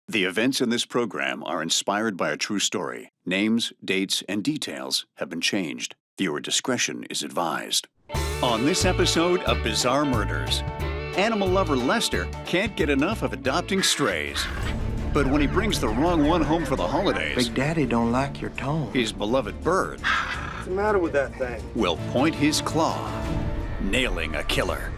The events in this program are inspired by a true story. Names, dates, and details have been changed. Viewer discretion is advised. On this episode of Bizarre Murders, animal lover Lester can't get enough of adopting strays. But when he brings the wrong one home for the holidays, Big Daddy don't like your tone. his beloved bird What's the matter with that thing? will point his claw, nailing a killer.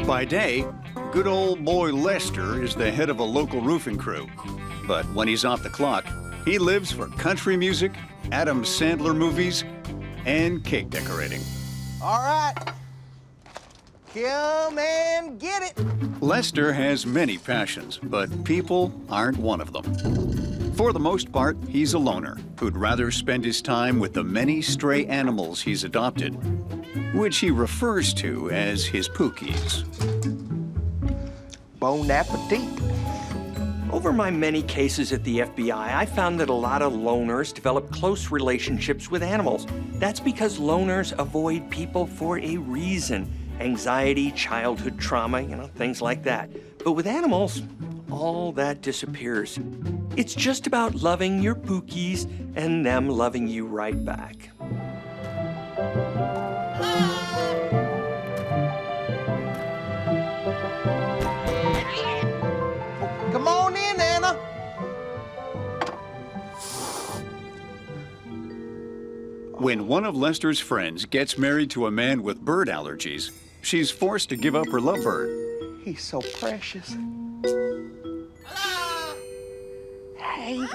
By day, good old boy Lester is the head of a local roofing crew. But when he's off the clock, he lives for country music, Adam Sandler movies, and cake decorating. All right. Come and get it. Lester has many passions, but people aren't one of them. For the most part, he's a loner who'd rather spend his time with the many stray animals he's adopted, which he refers to as his Pookies. Bon appetit. Over my many cases at the FBI, I found that a lot of loners develop close relationships with animals. That's because loners avoid people for a reason. Anxiety, childhood trauma, things like that. But with animals, all that disappears. It's just about loving your Pookies and them loving you right back. Come on in, Anna. When one of Lester's friends gets married to a man with bird allergies, she's forced to give up her lovebird. He's so precious. Hey,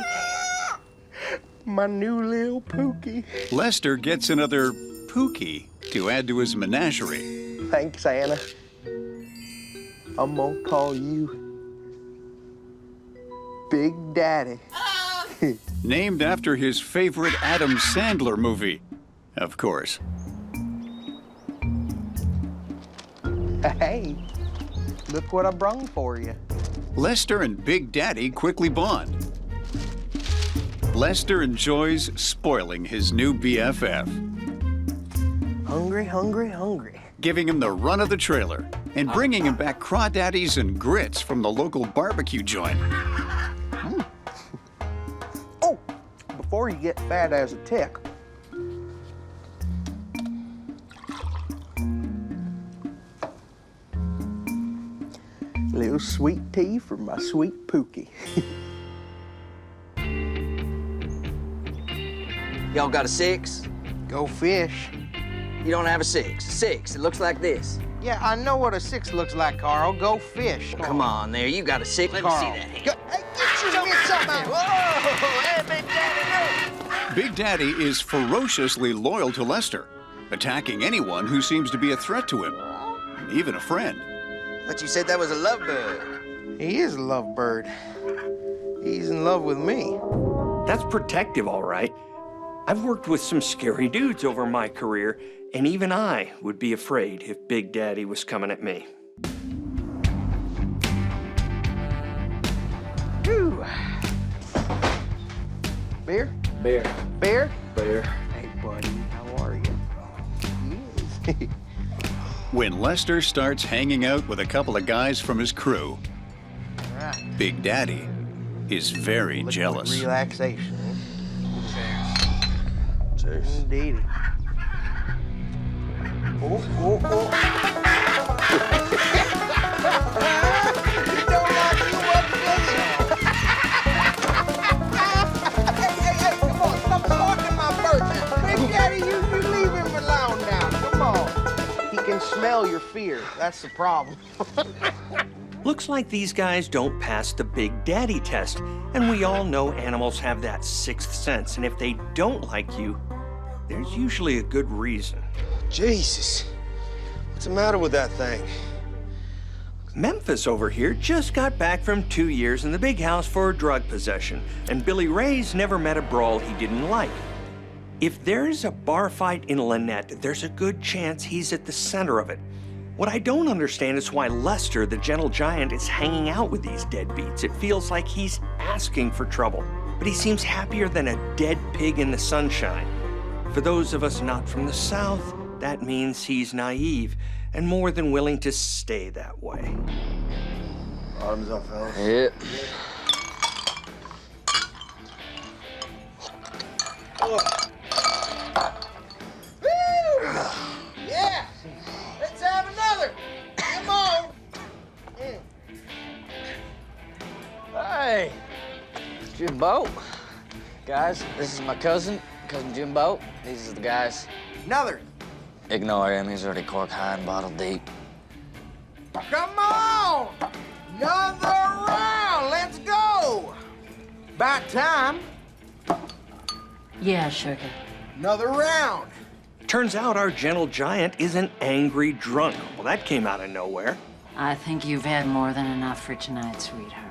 my new little Pookie. Lester gets another Pookie to add to his menagerie. Thanks, Anna. I'm gonna call you Big Daddy. Named after his favorite Adam Sandler movie, of course. Hey, look what I brung for you. Lester and Big Daddy quickly bond. Lester enjoys spoiling his new BFF, Hungry, hungry, hungry. giving him the run of the trailer and bringing him back crawdaddies and grits from the local barbecue joint. Oh, before you get fat as a tick, little sweet tea for my sweet Pookie. Y'all got a 6? Go fish. You don't have a 6. 6, it looks like this. Yeah, I know what a 6 looks like, Carl. Go fish. Come on there, you got a 6. Let Carl. me see that hand. Hey, get your mitts up, man. Whoa! Hey, Big Daddy, no! Big Daddy is ferociously loyal to Lester, attacking anyone who seems to be a threat to him, even a friend. But you said that was a lovebird. He is a lovebird. He's in love with me. That's protective, all right. I've worked with some scary dudes over my career, and even I would be afraid if Big Daddy was coming at me. Whew. Beer? Bear. Beer? Bear. Hey, buddy, how are you? Yes. When Lester starts hanging out with a couple of guys from his crew, All right. Big Daddy is very Liquid jealous. Relaxation. Cheers. Indeed. Oh, oh, oh. You don't like you much, hey, come on, stop talking my bird. Big Daddy, you leave him alone now. Come on. He can smell your fear. That's the problem. Looks like these guys don't pass the Big Daddy test, and we all know animals have that sixth sense, and if they don't like you, there's usually a good reason. Jesus. What's the matter with that thing? Memphis over here just got back from 2 years in the big house for drug possession, and Billy Ray's never met a brawl he didn't like. If there's a bar fight in Lynette, there's a good chance he's at the center of it. What I don't understand is why Lester, the gentle giant, is hanging out with these deadbeats. It feels like he's asking for trouble, but he seems happier than a dead pig in the sunshine. For those of us not from the South, that means he's naive and more than willing to stay that way. Bottoms up, fellas. Yep. Yeah! Let's have another! Come on! Hey, Jimbo. Guys, this is my cousin Jimbo. These are the guys. Another! Ignore him, he's already cork high and bottle deep. Come on! Another round! Let's go! About time. Yeah, sugar. Another round. Turns out our gentle giant is an angry drunk. Well, that came out of nowhere. I think you've had more than enough for tonight, sweetheart.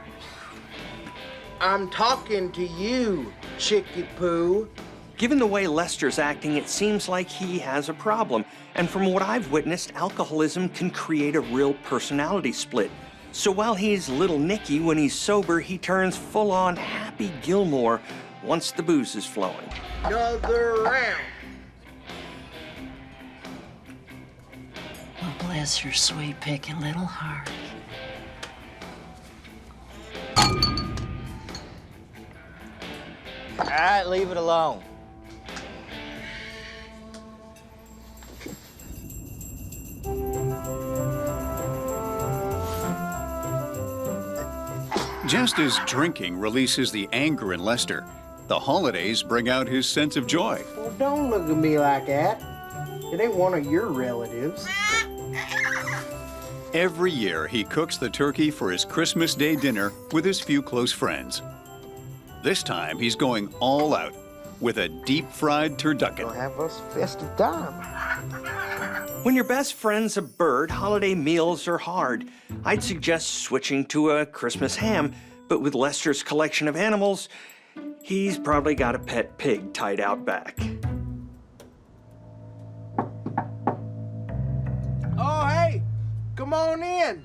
I'm talking to you, Chicky Poo. Given the way Lester's acting, it seems like he has a problem. And from what I've witnessed, alcoholism can create a real personality split. So while he's little Nicky, when he's sober, he turns full-on Happy Gilmore once the booze is flowing. Another round. Well, bless your sweet, picky little heart. All right, leave it alone. Just as drinking releases the anger in Lester, the holidays bring out his sense of joy. Well, don't look at me like that. It ain't one of your relatives. Every year, he cooks the turkey for his Christmas Day dinner with his few close friends. This time, he's going all out with a deep-fried turducken. We'll have us festive time. When your best friend's a bird, holiday meals are hard. I'd suggest switching to a Christmas ham, but with Lester's collection of animals, he's probably got a pet pig tied out back. Oh, hey, come on in.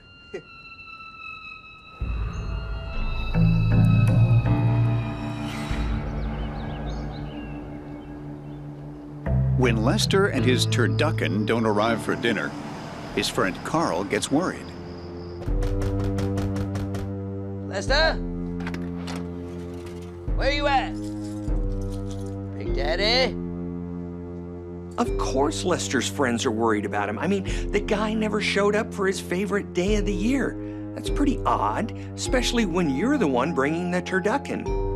When Lester and his turducken don't arrive for dinner, his friend Carl gets worried. Lester? Where you at? Big Daddy? Of course Lester's friends are worried about him. I mean, the guy never showed up for his favorite day of the year. That's pretty odd, especially when you're the one bringing the turducken.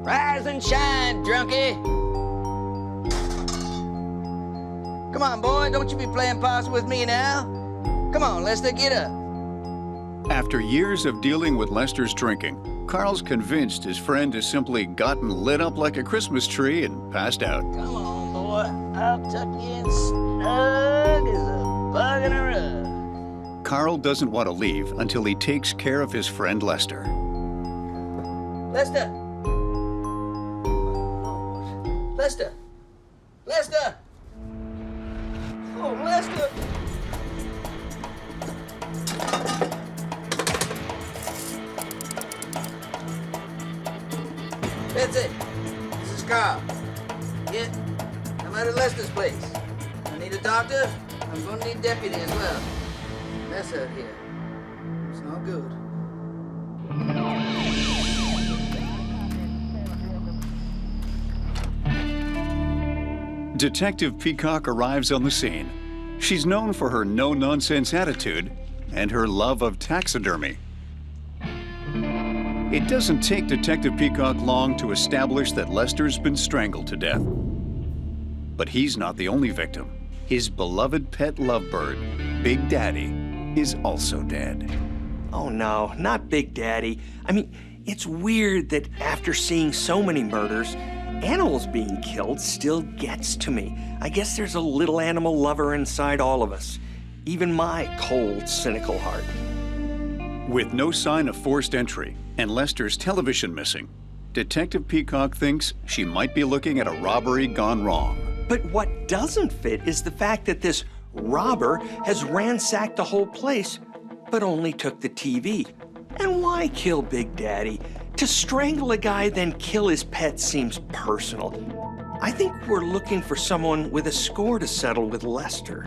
Rise and shine, drunkie. Come on, boy, don't you be playing possum with me now. Come on, Lester, get up. After years of dealing with Lester's drinking, Carl's convinced his friend has simply gotten lit up like a Christmas tree and passed out. Come on, boy. I'll tuck you in snug as a bug in a rug. Carl doesn't want to leave until he takes care of his friend Lester. Lester. Lester. Lester. Oh, Lester. That's it. This is Carl. Yeah, I'm out at Lester's place. I need a doctor. I'm gonna need deputy as well. Mess out here. It's not good. Detective Peacock arrives on the scene. She's known for her no-nonsense attitude and her love of taxidermy. It doesn't take Detective Peacock long to establish that Lester's been strangled to death. But he's not the only victim. His beloved pet lovebird Big Daddy is also dead. Oh no, not Big Daddy. I mean, it's weird that after seeing so many murders, animals being killed still gets to me. I guess there's a little animal lover inside all of us, even my cold, cynical heart. With no sign of forced entry and Lester's television missing, Detective Peacock thinks she might be looking at a robbery gone wrong. But what doesn't fit is the fact that this robber has ransacked the whole place, but only took the TV. And why kill Big Daddy? To strangle a guy, then kill his pet seems personal. I think we're looking for someone with a score to settle with Lester.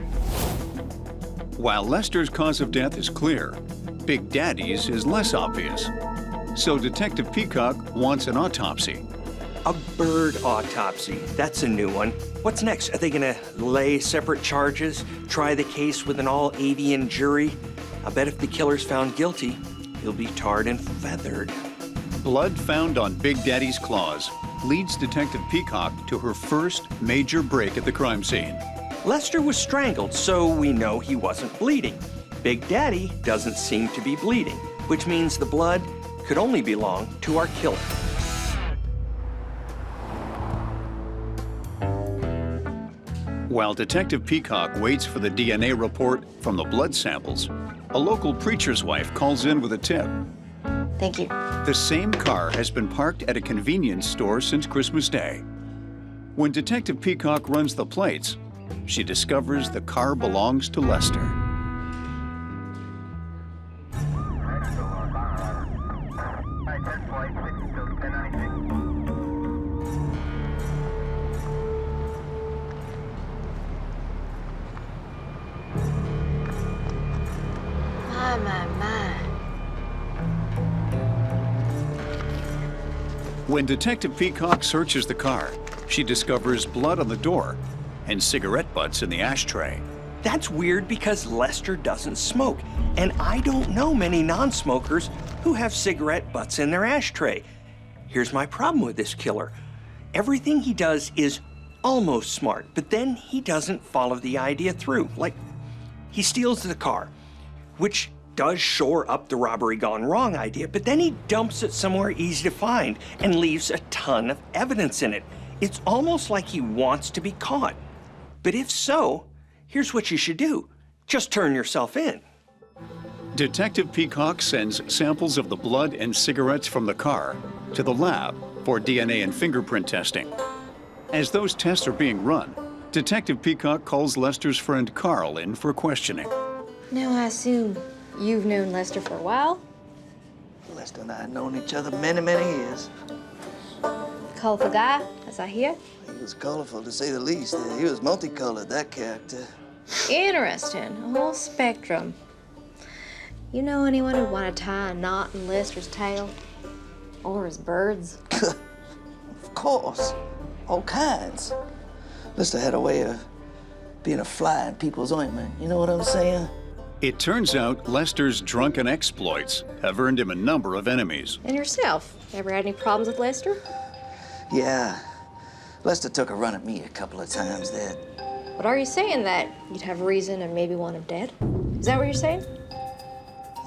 While Lester's cause of death is clear, Big Daddy's is less obvious. So Detective Peacock wants an autopsy. A bird autopsy. That's a new one. What's next? Are they gonna lay separate charges? Try the case with an all-avian jury? I bet if the killer's found guilty, he'll be tarred and feathered. Blood found on Big Daddy's claws leads Detective Peacock to her first major break at the crime scene. Lester was strangled, so we know he wasn't bleeding. Big Daddy doesn't seem to be bleeding, which means the blood could only belong to our killer. While Detective Peacock waits for the DNA report from the blood samples, a local preacher's wife calls in with a tip. Thank you. The same car has been parked at a convenience store since Christmas Day. When Detective Peacock runs the plates, she discovers the car belongs to Lester. My. When Detective Peacock searches the car, she discovers blood on the door and cigarette butts in the ashtray. That's weird because Lester doesn't smoke, and I don't know many non-smokers who have cigarette butts in their ashtray. Here's my problem with this killer. Everything he does is almost smart, but then he doesn't follow the idea through. Like, he steals the car, which does shore up the robbery gone wrong idea, but then he dumps it somewhere easy to find and leaves a ton of evidence in it. It's almost like he wants to be caught. But if so, here's what you should do. Just turn yourself in. Detective Peacock sends samples of the blood and cigarettes from the car to the lab for DNA and fingerprint testing. As those tests are being run, Detective Peacock calls Lester's friend Carl in for questioning. Now, I assume you've known Lester for a while? Lester and I have known each other many, many years. Colorful guy, as I hear. He was colorful, to say the least. He was multicolored, that character. Interesting. A whole spectrum. You know anyone who'd want to tie a knot in Lester's tail? Or his birds? Of course. All kinds. Lester had a way of being a fly in people's ointment. You know what I'm saying? It turns out Lester's drunken exploits have earned him a number of enemies. And yourself? Ever had any problems with Lester? Yeah. Lester took a run at me a couple of times there. But are you saying that you'd have reason and maybe want him dead? Is that what you're saying?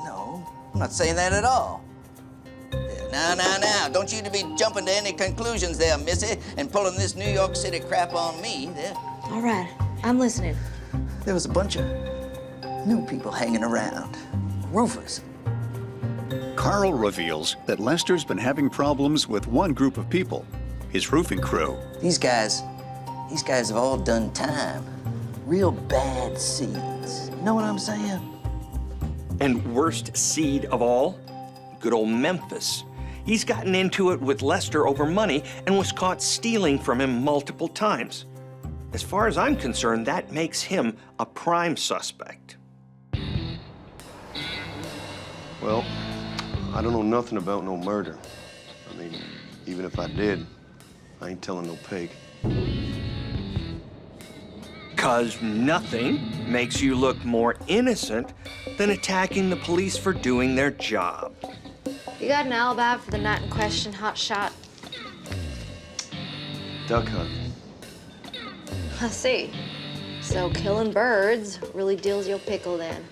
No, I'm not saying that at all. Now. Don't you to be jumping to any conclusions there, missy, and pulling this New York City crap on me. There. All right, I'm listening. There was a bunch of new people hanging around. Roofers. Carl reveals that Lester's been having problems with one group of people, his roofing crew. These guys have all done time. Real bad seeds. You know what I'm saying? And worst seed of all, good old Memphis. He's gotten into it with Lester over money and was caught stealing from him multiple times. As far as I'm concerned, that makes him a prime suspect. Well, I don't know nothing about no murder. I mean, even if I did, I ain't telling no pig. 'Cause nothing makes you look more innocent than attacking the police for doing their job. You got an alibi for the night in question, hot shot? Duck hunting. I see. So killing birds really deals your pickle then.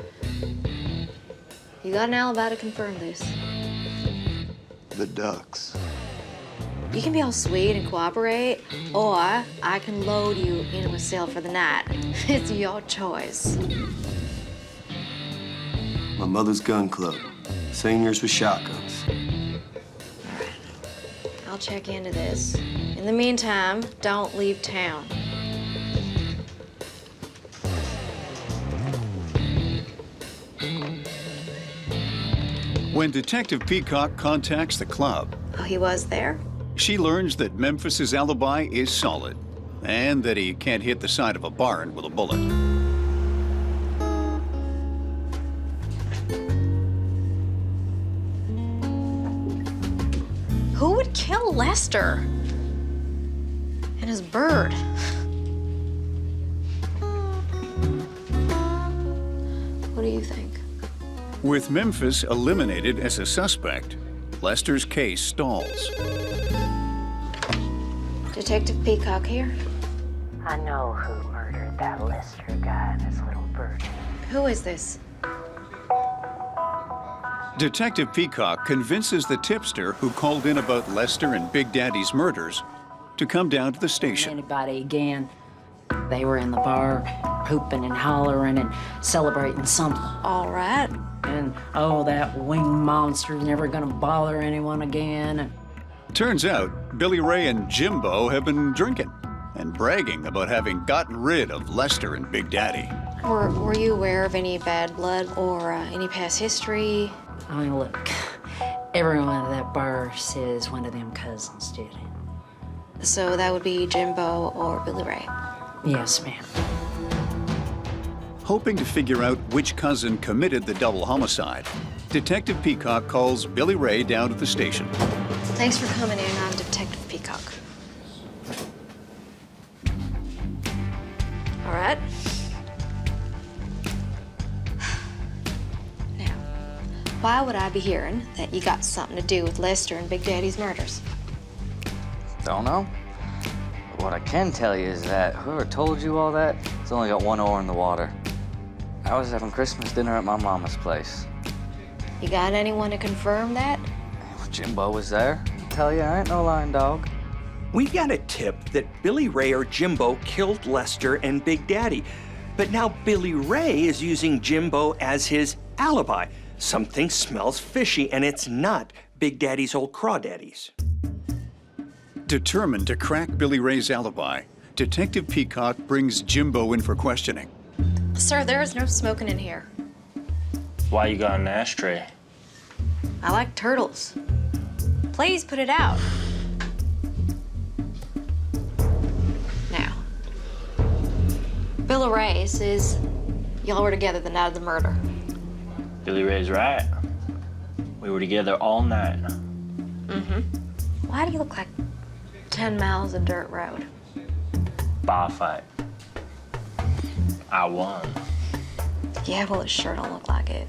You got an alibi to confirm this. The ducks. You can be all sweet and cooperate, or I can load you into a cell for the night. It's your choice. My mother's gun club. Seniors with shotguns. I'll check into this. In the meantime, don't leave town. When Detective Peacock contacts the club, Oh, he was there? she learns that Memphis's alibi is solid and that he can't hit the side of a barn with a bullet. Who would kill Lester? And his bird? What do you think? With Memphis eliminated as a suspect, Lester's case stalls. Detective Peacock here. I know who murdered that Lester guy and his little bird. Who is this? Detective Peacock convinces the tipster who called in about Lester and Big Daddy's murders to come down to the station. Anybody again? They were in the bar, hooping and hollering and celebrating something. All right. And, oh, that winged monster's never gonna bother anyone again. And Turns out, Billy Ray and Jimbo have been drinking and bragging about having gotten rid of Lester and Big Daddy. Were you aware of any bad blood or any past history? I mean, look, everyone at that bar says one of them cousins did it. So that would be Jimbo or Billy Ray. Yes, ma'am. Hoping to figure out which cousin committed the double homicide, Detective Peacock calls Billy Ray down to the station. Thanks for coming in. I'm Detective Peacock. All right. Now, why would I be hearing that you got something to do with Lester and Big Daddy's murders? Don't know. But what I can tell you is that whoever told you all that has only got one oar in the water. I was having Christmas dinner at my mama's place. You got anyone to confirm that? Jimbo was there. I tell you, I ain't no lying dog. We got a tip that Billy Ray or Jimbo killed Lester and Big Daddy. But now Billy Ray is using Jimbo as his alibi. Something smells fishy, and it's not Big Daddy's old crawdaddies. Determined to crack Billy Ray's alibi, Detective Peacock brings Jimbo in for questioning. Sir, there is no smoking in here. Why you got an ashtray? I like turtles. Please put it out. Now, Billy Ray says y'all were together the night of the murder. Billy Ray's right. We were together all night. Mm-hmm. Why do you look like 10 miles of dirt road? Bar fight. I won. Yeah, well, it sure don't look like it.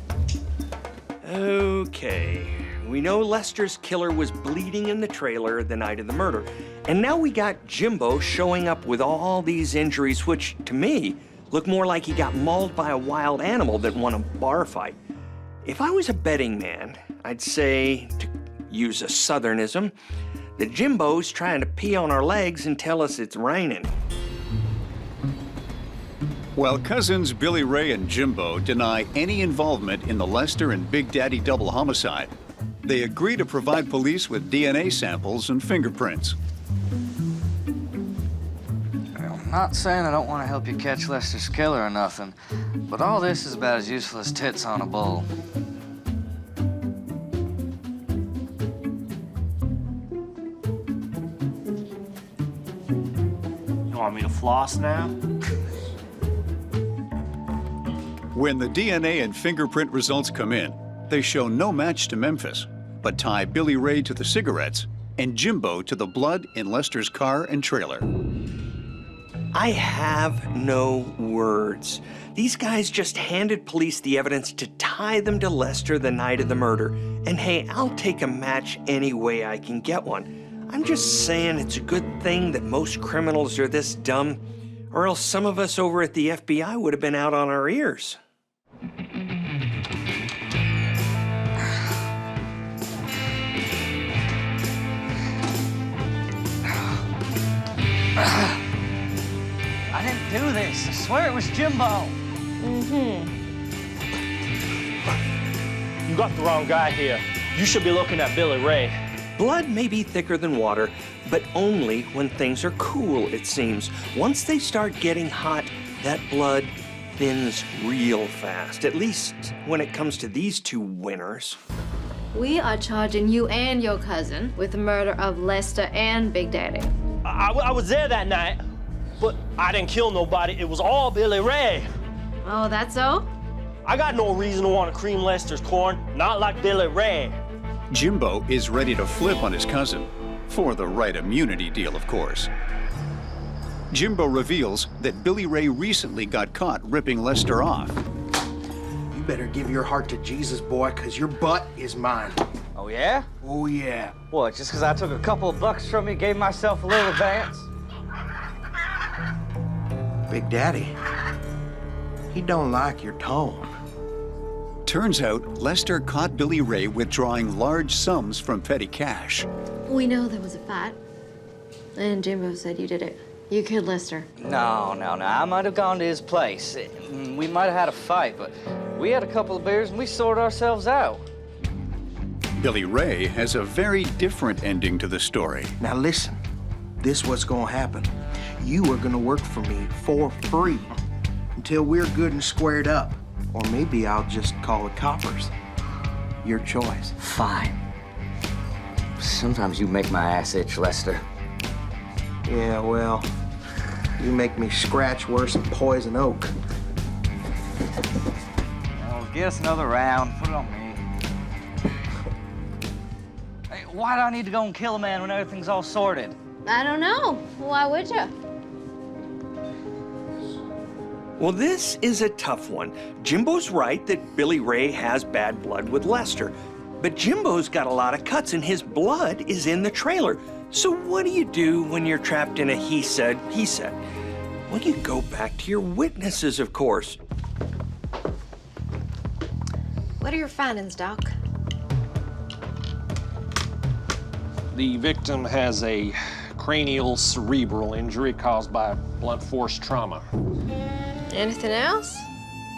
Okay, we know Lester's killer was bleeding in the trailer the night of the murder. And now we got Jimbo showing up with all these injuries, which, to me, look more like he got mauled by a wild animal than won a bar fight. If I was a betting man, I'd say, to use a southernism, that Jimbo's trying to pee on our legs and tell us it's raining. While cousins Billy Ray and Jimbo deny any involvement in the Lester and Big Daddy double homicide, they agree to provide police with DNA samples and fingerprints. I'm not saying I don't want to help you catch Lester's killer or nothing, but all this is about as useful as tits on a bull. You want me to floss now? When the DNA and fingerprint results come in, they show no match to Memphis, but tie Billy Ray to the cigarettes and Jimbo to the blood in Lester's car and trailer. I have no words. These guys just handed police the evidence to tie them to Lester the night of the murder. And hey, I'll take a match any way I can get one. I'm just saying it's a good thing that most criminals are this dumb, or else some of us over at the FBI would have been out on our ears. I didn't do this. I swear it was Jimbo. You got the wrong guy here. You should be looking at Billy Ray. Blood may be thicker than water, but only when things are cool, it seems. Once they start getting hot, that blood thins real fast, at least when it comes to these two winners. We are charging you and your cousin with the murder of Lester and Big Daddy. I was there that night, but I didn't kill nobody. It was all Billy Ray. Oh, that's so? I got no reason to want to cream Lester's corn, not like Billy Ray. Jimbo is ready to flip on his cousin, for the right immunity deal, of course. Jimbo reveals that Billy Ray recently got caught ripping Lester off. You better give your heart to Jesus, boy, because your butt is mine. Oh, yeah? Oh, yeah. What, just because I took a couple of bucks from you, gave myself a little advance? Big Daddy, he don't like your tone. Turns out Lester caught Billy Ray withdrawing large sums from petty cash. We know there was a fight. And Jimbo said you did it. You killed Lester. No. I might have gone to his place. We might have had a fight, but we had a couple of beers and we sorted ourselves out. Billy Ray has a very different ending to the story. Now listen, this what's gonna happen. You are gonna work for me for free until we're good and squared up. Or maybe I'll just call the coppers. Your choice. Fine. Sometimes you make my ass itch, Lester. Yeah, well, you make me scratch worse than poison oak. Oh, get us another round. Put it on me. Hey, why do I need to go and kill a man when everything's all sorted? I don't know. Why would you? Well, this is a tough one. Jimbo's right that Billy Ray has bad blood with Lester, but Jimbo's got a lot of cuts and his blood is in the trailer. So what do you do when you're trapped in a he said, he said? Well, you go back to your witnesses, of course. What are your findings, Doc? The victim has a cranial cerebral injury caused by blunt force trauma. Anything else?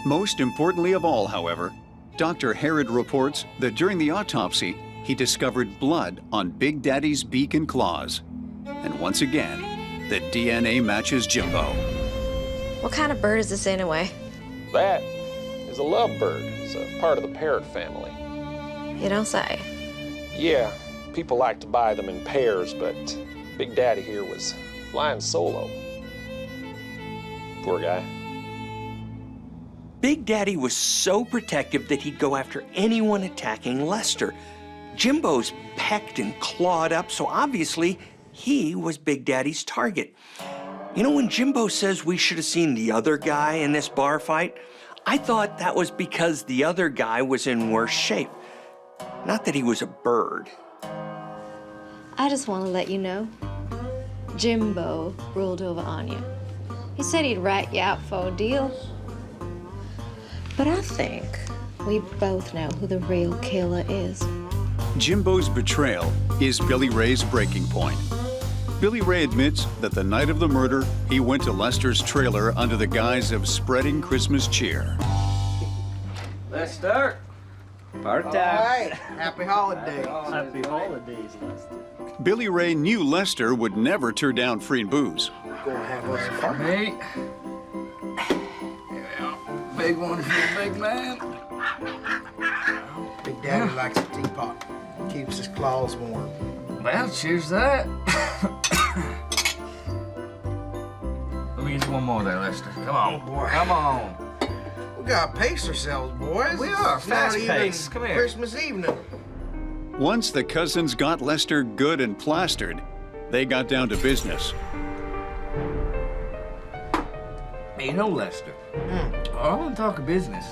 Most importantly of all, however, Dr. Herod reports that during the autopsy, he discovered blood on Big Daddy's beak and claws. And once again, the DNA matches Jimbo. What kind of bird is this anyway? That is a lovebird. It's a part of the parrot family. You don't say. Yeah, people like to buy them in pairs, but Big Daddy here was flying solo. Poor guy. Big Daddy was so protective that he'd go after anyone attacking Lester. Jimbo's pecked and clawed up, so obviously he was Big Daddy's target. You know, when Jimbo says we should have seen the other guy in this bar fight, I thought that was because the other guy was in worse shape. Not that he was a bird. I just want to let you know, Jimbo ruled over Anya. He said he'd rat you out for a deal. But I think we both know who the real killer is. Jimbo's betrayal is Billy Ray's breaking point. Billy Ray admits that the night of the murder, he went to Lester's trailer under the guise of spreading Christmas cheer. Lester, party All time. right, happy holidays. Happy holidays, Lester. Billy Ray knew Lester would never turn down free booze. Go have us a party. Hey. Big one for the big man. Big Daddy likes a teapot. Keeps his claws warm. Well, cheers to that. Let me get you one more there, Lester. Come on. Oh, boy. Come on. We gotta pace ourselves, boys. We are. It's not Fast even pace. Come here. Christmas evening. Once the cousins got Lester good and plastered, they got down to business. Hey, you know, Lester, I want to talk business.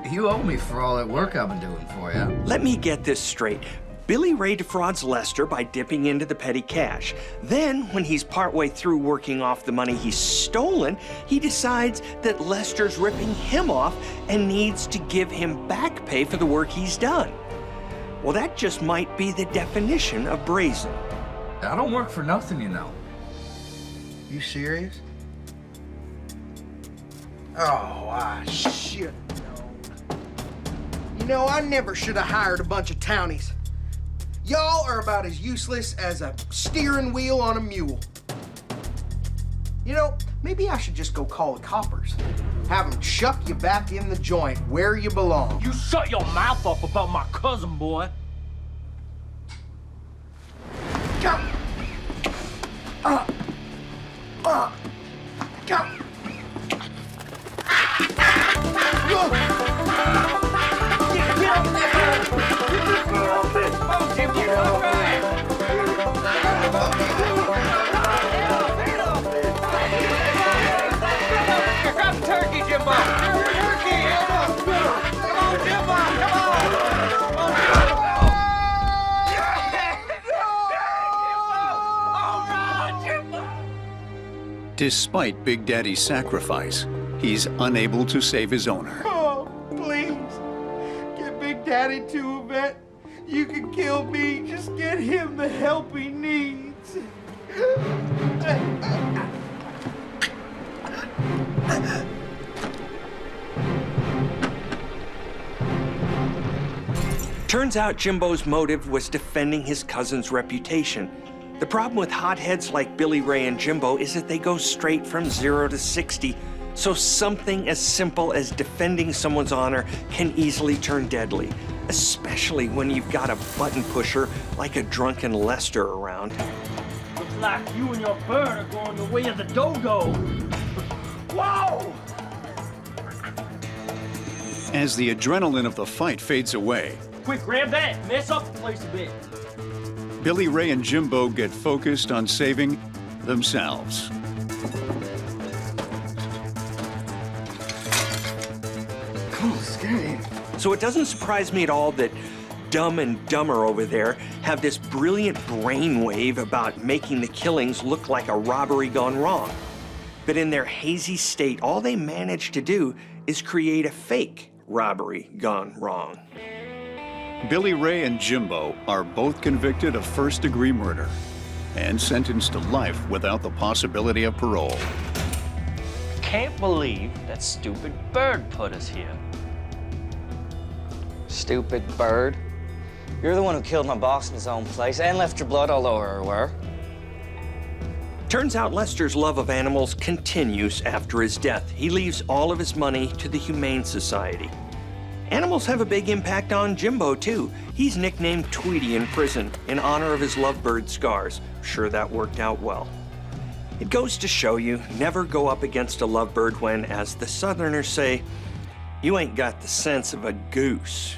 You owe me for all that work I've been doing for you. Let me get this straight. Billy Ray defrauds Lester by dipping into the petty cash. Then, when he's partway through working off the money he's stolen, he decides that Lester's ripping him off and needs to give him back pay for the work he's done. Well, that just might be the definition of brazen. I don't work for nothing, you know. You serious? Oh, shit. You know, I never should have hired a bunch of townies. Y'all are about as useless as a steering wheel on a mule. You know, maybe I should just go call the coppers. Have them chuck you back in the joint where you belong. You shut your mouth up about my cousin, boy. Come. Come. Grab the turkey, Jimbo! Turkey! Come on, Jimbo! Come on! Despite Big Daddy's sacrifice, he's unable to save his owner. Oh, please. Get Big Daddy to a vet. You can kill me. Just get him the help he needs. Turns out Jimbo's motive was defending his cousin's reputation. The problem with hotheads like Billy Ray and Jimbo is that they go straight from 0 to 60, so something as simple as defending someone's honor can easily turn deadly, especially when you've got a button pusher like a drunken Lester around. Looks like you and your bird are going the way of the dodo. Whoa! As the adrenaline of the fight fades away, Quick, grab that. Mess up the place a bit. Billy Ray and Jimbo get focused on saving themselves. So it doesn't surprise me at all that Dumb and Dumber over there have this brilliant brainwave about making the killings look like a robbery gone wrong. But in their hazy state, all they manage to do is create a fake robbery gone wrong. Billy Ray and Jimbo are both convicted of first-degree murder and sentenced to life without the possibility of parole. Can't believe that stupid bird put us here. Stupid bird. You're the one who killed my boss in his own place and left your blood all over her, were? Turns out Lester's love of animals continues after his death. He leaves all of his money to the Humane Society. Animals have a big impact on Jimbo, too. He's nicknamed Tweety in prison in honor of his lovebird scars. Sure, that worked out well. It goes to show you, never go up against a lovebird when, as the Southerners say, you ain't got the sense of a goose.